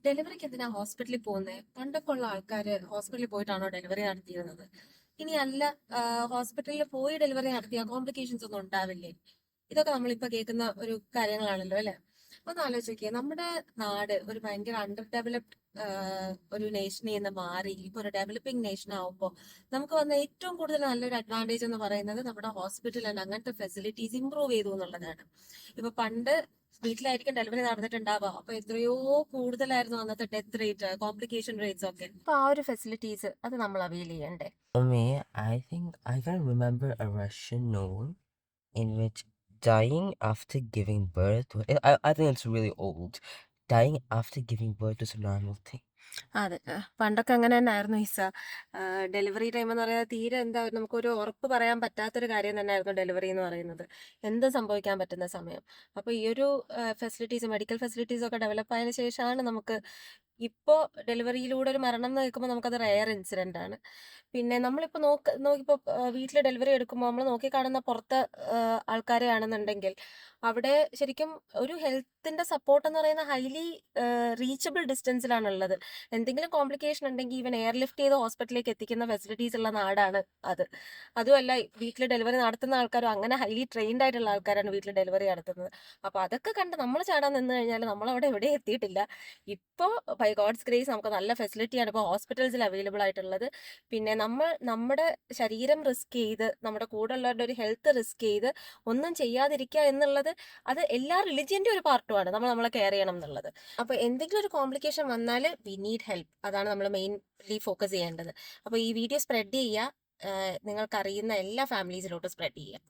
ഡെലിവറിക്ക് എന്തിനാ ഹോസ്പിറ്റലിൽ പോകുന്നത്? പണ്ടൊക്കെ ഉള്ള ആൾക്കാര് ഹോസ്പിറ്റലിൽ പോയിട്ടാണോ ഡെലിവറി നടത്തിയിരുന്നത്? ഇനി അല്ല, ഹോസ്പിറ്റലിൽ പോയി ഡെലിവറി നടത്തിയ കോംപ്ലിക്കേഷൻസ് ഒന്നും ഉണ്ടാവില്ലേ? ഇതൊക്കെ നമ്മളിപ്പോ കേൾക്കുന്ന ഒരു കാര്യങ്ങളാണല്ലോ അല്ലെ? ഒന്ന് ആലോചിച്ച് നോക്കിയേ, നമ്മുടെ നാട് ഒരു ഭയങ്കര അണ്ടർ ഡെവലപ്ഡ് ഒരു നേഷനിൽ നിന്ന് മാറി ഇപ്പൊ ഒരു ഡെവലപ്പിംഗ് നേഷൻ ആവുമ്പോൾ നമുക്ക് വന്ന ഏറ്റവും കൂടുതൽ നല്ലൊരു അഡ്വാൻറ്റേജ് എന്ന് പറയുന്നത് നമ്മുടെ ഹോസ്പിറ്റൽ ആൻഡ് അങ്ങനത്തെ ഫെസിലിറ്റീസ് ഇമ്പ്രൂവ് ചെയ്തു എന്നുള്ളതാണ്. ഇപ്പൊ പണ്ട് വീട്ടിലായിരിക്കും ഡെലിവറി നടന്നിട്ടുണ്ടാവുക, അപ്പൊ എത്രയോ കൂടുതലായിരുന്നു അന്നത്തെ ഡെത്ത് റേറ്റ്, കോംപ്ലിക്കേഷൻ റേറ്റ്സ് ഒക്കെ. അപ്പൊ ആ ഒരു ഫെസിലിറ്റീസ് അത് നമ്മൾ അവൈൽ ചെയ്യണ്ടേ? For me, I think I can remember a Russian novel in which dying after giving birth, I think it's really old. Dying after giving birth is a normal thing. അതെ. പണ്ടൊക്കെ അങ്ങനെ തന്നെയായിരുന്നു Hiza. Delivery time എന്ന് പറയുന്നത് തീരെ എന്താ നമുക്കൊരു ഉറപ്പ് പറയാൻ പറ്റാത്തൊരു കാര്യം തന്നെയായിരുന്നു ഡെലിവറി എന്ന് പറയുന്നത്. എന്തും സംഭവിക്കാൻ പറ്റുന്ന സമയം. അപ്പോൾ ഈ ഒരു ഫെസിലിറ്റീസ്, മെഡിക്കൽ ഫെസിലിറ്റീസ് ഒക്കെ ഡെവലപ്പ് ആയതിനു ശേഷമാണ് നമുക്ക് ഇപ്പോ ഡെലിവറിയിലൂടെ ഒരു മരണം എന്ന് കേൾക്കുമ്പോൾ നമുക്കത് റെയർ ഇൻസിഡന്റ് ആണ്. പിന്നെ നമ്മളിപ്പോൾ നോക്കിപ്പോ വീട്ടിൽ ഡെലിവറി എടുക്കുമ്പോൾ നമ്മൾ നോക്കി കാണുന്ന പുറത്തെ ആൾക്കാരെയാണെന്നുണ്ടെങ്കിൽ അവിടെ ശരിക്കും ഒരു ഹെൽത്തിന്റെ സപ്പോർട്ട് എന്ന് പറയുന്ന ഹൈലി റീച്ചബിൾ ഡിസ്റ്റൻസിലാണുള്ളത്. എന്തെങ്കിലും കോംപ്ലിക്കേഷൻ ഉണ്ടെങ്കിൽ ഈവൻ എയർ ലിഫ്റ്റ് ചെയ്ത് ഹോസ്പിറ്റലിലേക്ക് എത്തിക്കുന്ന ഫെസിലിറ്റീസ് ഉള്ള നാടാണ് അത്. അതുമല്ല, വീട്ടിൽ ഡെലിവറി നടത്തുന്ന ആൾക്കാരും അങ്ങനെ ഹൈലി ട്രെയിൻഡ് ആയിട്ടുള്ള ആൾക്കാരാണ് വീട്ടിൽ ഡെലിവറി നടത്തുന്നത്. അപ്പൊ അതൊക്കെ കണ്ട് നമ്മൾ ചാടാൻ നിന്ന് കഴിഞ്ഞാൽ നമ്മൾ അവിടെ എവിടെ എത്തിയിട്ടില്ല. ഇപ്പോൾ ബൈ ഗോഡ്സ് ഗ്രേസ് നമുക്ക് നല്ല ഫെസിലിറ്റിയാണ് ഇപ്പോൾ ഹോസ്പിറ്റൽസിൽ അവൈലബിൾ ആയിട്ടുള്ളത്. പിന്നെ നമ്മൾ നമ്മുടെ ശരീരം റിസ്ക് ചെയ്ത് നമ്മുടെ കൂടെ ഉള്ളവരുടെ ഒരു ഹെൽത്ത് റിസ്ക് ചെയ്ത് ഒന്നും ചെയ്യാതിരിക്കുക എന്നുള്ളത് അത് എല്ലാ റിലിജിയന്റെ ഒരു പാർട്ടുമാണ്, നമ്മൾ നമ്മളെ കെയർ ചെയ്യണം എന്നുള്ളത്. അപ്പൊ എന്തെങ്കിലും ഒരു കോംപ്ലിക്കേഷൻ വന്നാൽ വി നീഡ് ഹെൽപ്പ്, അതാണ് നമ്മൾ മെയിൻലി ഫോക്കസ് ചെയ്യേണ്ടത്. അപ്പൊ ഈ വീഡിയോ സ്പ്രെഡ് ചെയ്യുക, നിങ്ങൾക്ക് അറിയുന്ന എല്ലാ ഫാമിലീസിലോട്ട് സ്പ്രെഡ് ചെയ്യുക.